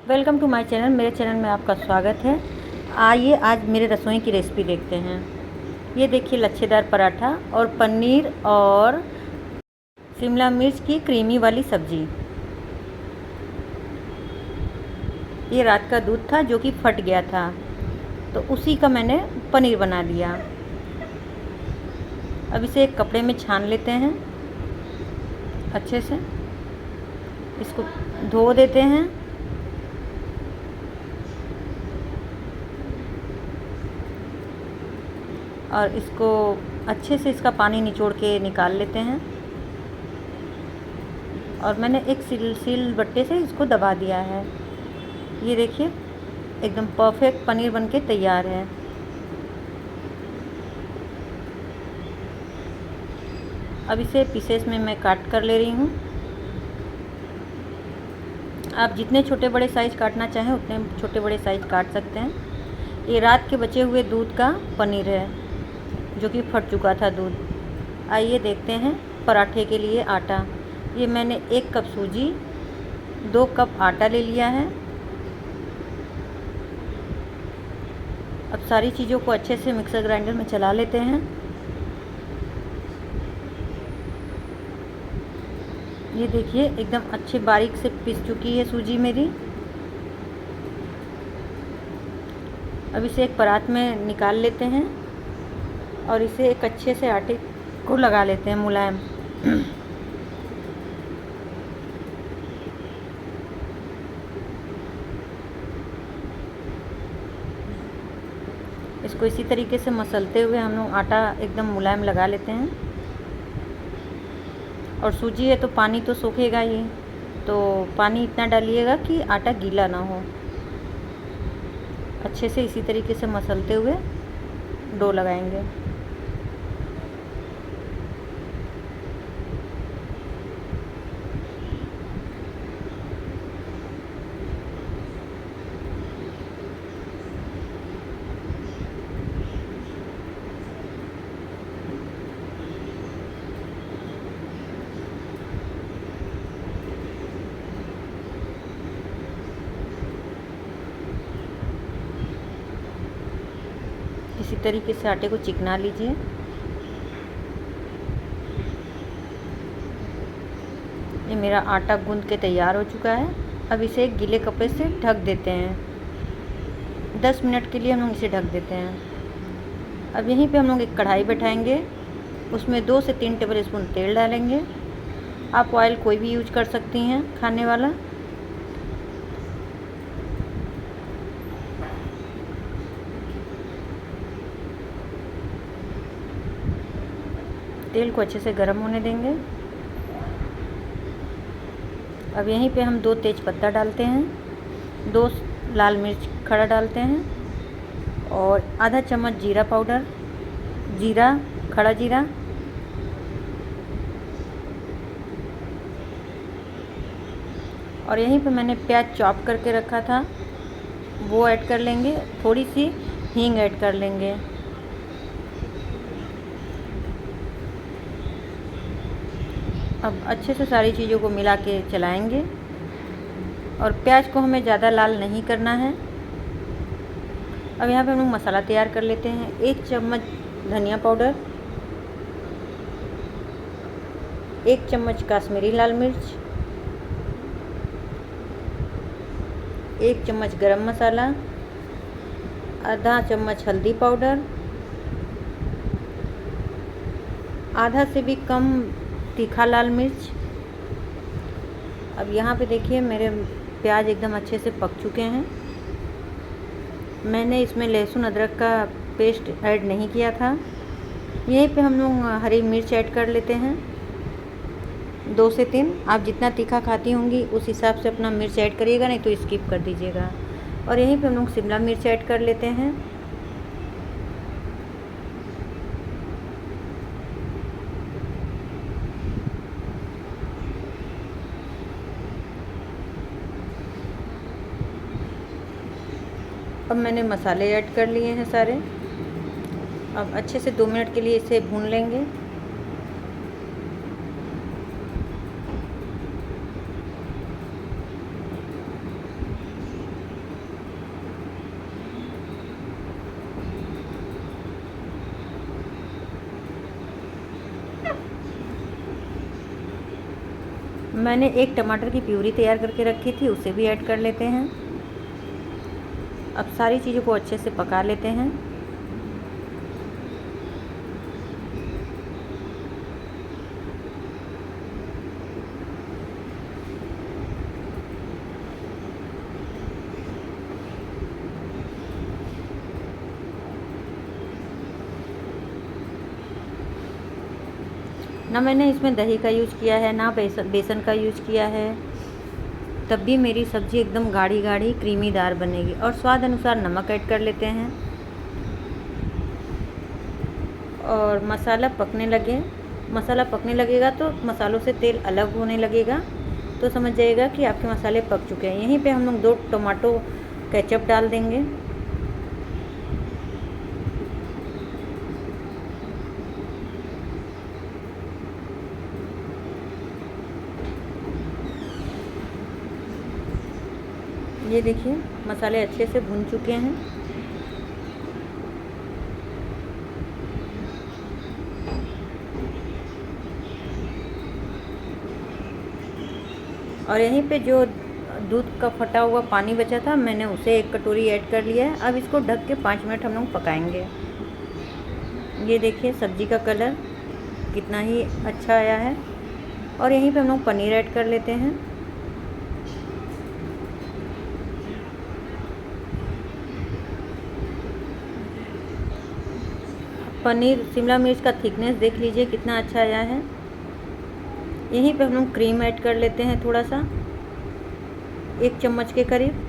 Welcome to my channel. मेरे channel में आपका स्वागत है। आइए आज मेरे रसोई की रेसिपी देखते हैं। ये देखिए लच्छेदार पराठा और पनीर और शिमला मिर्च की क्रीमी वाली सब्ज़ी। ये रात का दूध था जो कि फट गया था, तो उसी का मैंने पनीर बना लिया। अब इसे एक कपड़े में छान लेते हैं अच्छे से। इसको धो देते हैं। और इसको अच्छे से इसका पानी निचोड़ के निकाल लेते हैं। और मैंने एक सील बट्टे से इसको दबा दिया है। ये देखिए एकदम परफेक्ट पनीर बनके तैयार है। अब इसे पीसेस में मैं काट कर ले रही हूँ। आप जितने छोटे बड़े साइज़ काटना चाहें उतने छोटे बड़े साइज़ काट सकते हैं। ये रात के बचे हुए दूध का पनीर है जो कि फट चुका था दूध। आइए देखते हैं पराठे के लिए आटा। ये मैंने 1 कप सूजी, 2 कप आटा ले लिया है। अब सारी चीज़ों को अच्छे से मिक्सर ग्राइंडर में चला लेते हैं। ये देखिए एकदम अच्छे बारीक से पिस चुकी है सूजी मेरी। अब इसे एक परात में निकाल लेते हैं और इसे एक अच्छे से आटे को लगा लेते हैं मुलायम। इसको इसी तरीके से मसलते हुए हम लोग आटा एकदम मुलायम लगा लेते हैं। और सूजी है तो पानी तो सोखेगा ही, तो पानी इतना डालिएगा कि आटा गीला ना हो। अच्छे से इसी तरीके से मसलते हुए डो लगाएंगे। इसी तरीके से आटे को चिकना लीजिए। ये मेरा आटा गूंद के तैयार हो चुका है। अब इसे एक गीले कपड़े से ढक देते हैं। 10 मिनट के लिए हम लोग इसे ढक देते हैं। अब यहीं पे हम लोग एक कढ़ाई बैठाएंगे। उसमें 2 से 3 टेबल स्पून तेल डालेंगे। आप ऑयल कोई भी यूज कर सकती हैं खाने वाला। तेल को अच्छे से गर्म होने देंगे। अब यहीं पे हम 2 तेज पत्ता डालते हैं, 2 लाल मिर्च खड़ा डालते हैं और आधा चम्मच जीरा पाउडर, खड़ा जीरा। और यहीं पे मैंने प्याज चॉप करके रखा था वो ऐड कर लेंगे। थोड़ी सी हींग ऐड कर लेंगे। अब अच्छे से सारी चीज़ों को मिला के चलाएंगे। और प्याज को हमें ज़्यादा लाल नहीं करना है। अब यहाँ पे हम लोग मसाला तैयार कर लेते हैं। 1 चम्मच धनिया पाउडर, 1 चम्मच काश्मीरी लाल मिर्च, 1 चम्मच गरम मसाला, आधा चम्मच हल्दी पाउडर, आधा से भी कम तीखा लाल मिर्च। अब यहाँ पे देखिए मेरे प्याज एकदम अच्छे से पक चुके हैं। मैंने इसमें लहसुन अदरक का पेस्ट ऐड नहीं किया था। यहीं पे हम लोग हरी मिर्च ऐड कर लेते हैं, 2 से 3। आप जितना तीखा खाती होंगी उस हिसाब से अपना मिर्च ऐड करिएगा, नहीं तो स्किप कर दीजिएगा। और यहीं पे हम लोग शिमला मिर्च ऐड कर लेते हैं। अब मैंने मसाले ऐड कर लिए हैं सारे। अब अच्छे से 2 मिनट के लिए इसे भून लेंगे। मैंने एक टमाटर की प्यूरी तैयार करके रखी थी, उसे भी ऐड कर लेते हैं। अब सारी चीज़ों को अच्छे से पका लेते हैं। ना मैंने इसमें दही का यूज़ किया है, ना बेसन का यूज़ किया है, तब भी मेरी सब्ज़ी एकदम गाढ़ी गाढ़ी क्रीमीदार बनेगी। और स्वाद अनुसार नमक ऐड कर लेते हैं। और मसाला पकने लगेगा तो मसालों से तेल अलग होने लगेगा, तो समझ जाइएगा कि आपके मसाले पक चुके हैं। यहीं पे हम लोग 2 टोमेटो केचप डाल देंगे। ये देखिए मसाले अच्छे से भुन चुके हैं। और यहीं पे जो दूध का फटा हुआ पानी बचा था, मैंने उसे 1 कटोरी ऐड कर लिया है। अब इसको ढक के 5 मिनट हम लोग पकाएंगे। ये देखिए सब्ज़ी का कलर कितना ही अच्छा आया है। और यहीं पे हम लोग पनीर ऐड कर लेते हैं। पनीर शिमला मिर्च का थिकनेस देख लीजिए कितना अच्छा आया है। यहीं पे हम लोग क्रीम ऐड कर लेते हैं, थोड़ा सा 1 चम्मच के करीब।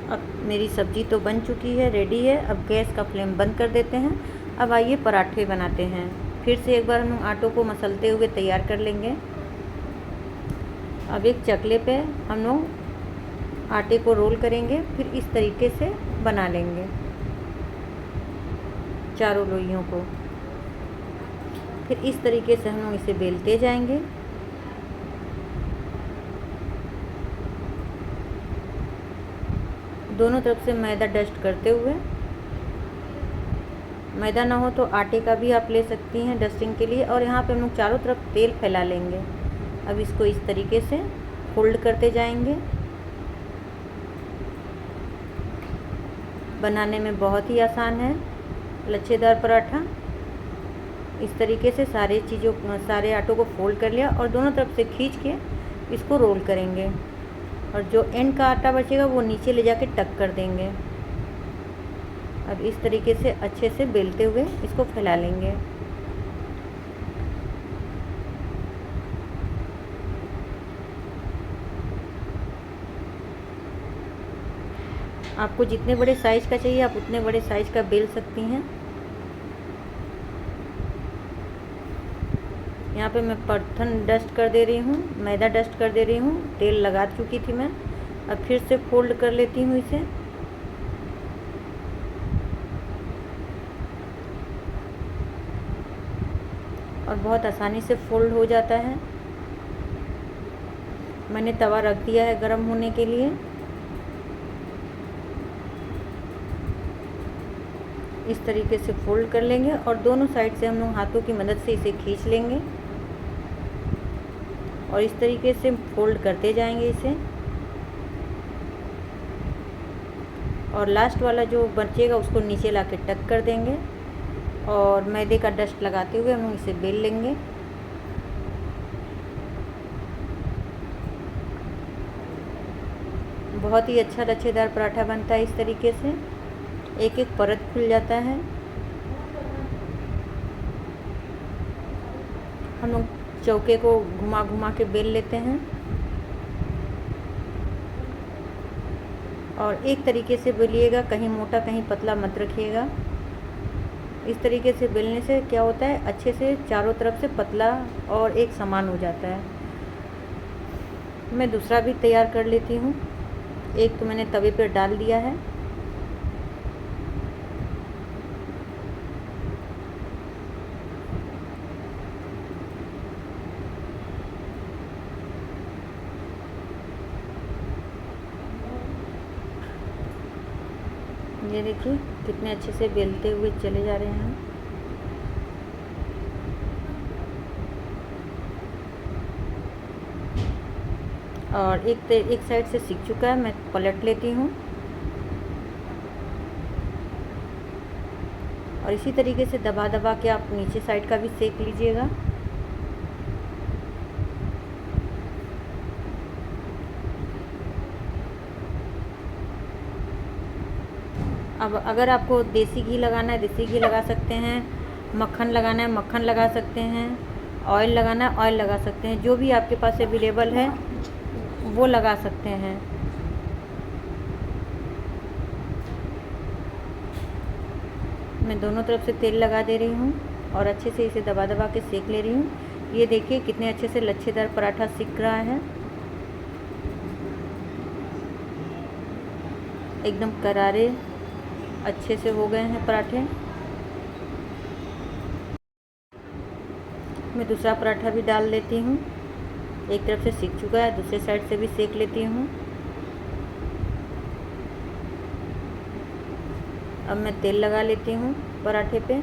अब मेरी सब्ज़ी तो बन चुकी है, रेडी है। अब गैस का फ्लेम बंद कर देते हैं। अब आइए पराठे बनाते हैं। फिर से एक बार हम लोग आटों को मसलते हुए तैयार कर लेंगे। अब एक चकले पे हम लोग आटे को रोल करेंगे, फिर इस तरीके से बना लेंगे चारों लोइयों को। फिर इस तरीके से हम लोग इसे बेलते जाएंगे। दोनों तरफ से मैदा डस्ट करते हुए। मैदा ना हो तो आटे का भी आप ले सकती हैं डस्टिंग के लिए। और यहाँ पे हम लोग चारों तरफ तेल फैला लेंगे। अब इसको इस तरीके से फोल्ड करते जाएंगे। बनाने में बहुत ही आसान है लच्छेदार पराठा। इस तरीके से सारे आटों को फोल्ड कर लिया और दोनों तरफ से खींच के इसको रोल करेंगे। और जो एंड का आटा बचेगा वो नीचे ले जाके टक कर देंगे। अब इस तरीके से अच्छे से बेलते हुए इसको फैला लेंगे। आपको जितने बड़े साइज़ का चाहिए आप उतने बड़े साइज़ का बेल सकती हैं। यहाँ पे मैं परथन डस्ट कर दे रही हूँ, मैदा डस्ट कर दे रही हूँ। तेल लगा चुकी थी मैं। अब फिर से फोल्ड कर लेती हूँ इसे। और बहुत आसानी से फोल्ड हो जाता है। मैंने तवा रख दिया है गरम होने के लिए। इस तरीके से फोल्ड कर लेंगे और दोनों साइड से हम लोग हाथों की मदद से इसे खींच लेंगे और इस तरीके से फोल्ड करते जाएंगे इसे। और लास्ट वाला जो बचेगा उसको नीचे लाके टक कर देंगे और मैदे का डस्ट लगाते हुए हम इसे बेल लेंगे। बहुत ही अच्छा लच्छेदार पराठा बनता है इस तरीके से। एक एक परत खुल जाता है। हम लोग चौके को घुमा घुमा के बेल लेते हैं और एक तरीके से बेलिएगा, कहीं मोटा कहीं पतला मत रखिएगा। इस तरीके से बेलने से क्या होता है, अच्छे से चारों तरफ से पतला और एक समान हो जाता है। मैं दूसरा भी तैयार कर लेती हूँ। एक तो मैंने तवे पर डाल दिया है। ये देखिए कितने अच्छे से बेलते हुए चले जा रहे हैं। और एक साइड से सीख चुका है, मैं पलट लेती हूँ और इसी तरीके से दबा दबा के आप नीचे साइड का भी सेक लीजिएगा। अब अगर आपको देसी घी लगाना है देसी घी लगा सकते हैं, मक्खन लगाना है मक्खन लगा सकते हैं, ऑयल लगाना है ऑयल लगा सकते हैं, जो भी आपके पास अवेलेबल है वो लगा सकते हैं। मैं दोनों तरफ से तेल लगा दे रही हूँ और अच्छे से इसे दबा दबा के सेक ले रही हूँ। ये देखिए कितने अच्छे से लच्छेदार पराठा सिक रहा है, एकदम करारे अच्छे से हो गए हैं पराठे। मैं दूसरा पराठा भी डाल लेती हूँ, एक तरफ से सिक चुका है, दूसरे साइड से भी सेक लेती हूँ। अब मैं तेल लगा लेती हूँ पराठे पे।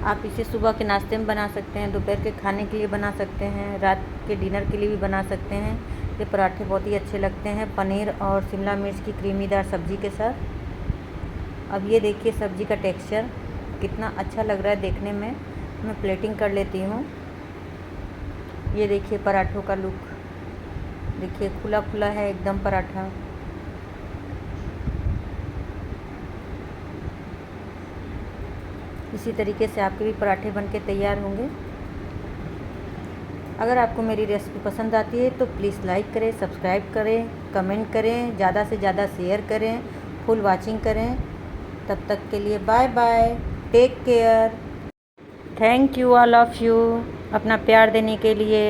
आप इसे सुबह के नाश्ते में बना सकते हैं, दोपहर के खाने के लिए बना सकते हैं, रात के डिनर के लिए भी बना सकते हैं। ये पराठे बहुत ही अच्छे लगते हैं पनीर और शिमला मिर्च की क्रीमीदार सब्ज़ी के साथ। अब ये देखिए सब्ज़ी का टेक्सचर कितना अच्छा लग रहा है देखने में। मैं प्लेटिंग कर लेती हूँ। ये देखिए पराठों का लुक, देखिए खुला खुला है एकदम पराठा। इसी तरीके से आपके भी पराठे बनके तैयार होंगे। अगर आपको मेरी रेसिपी पसंद आती है तो प्लीज़ लाइक करें, सब्सक्राइब करें, कमेंट करें, ज़्यादा से ज़्यादा शेयर करें, फुल वॉचिंग करें। तब तक के लिए bye bye, take care, thank you all of you अपना प्यार देने के लिए।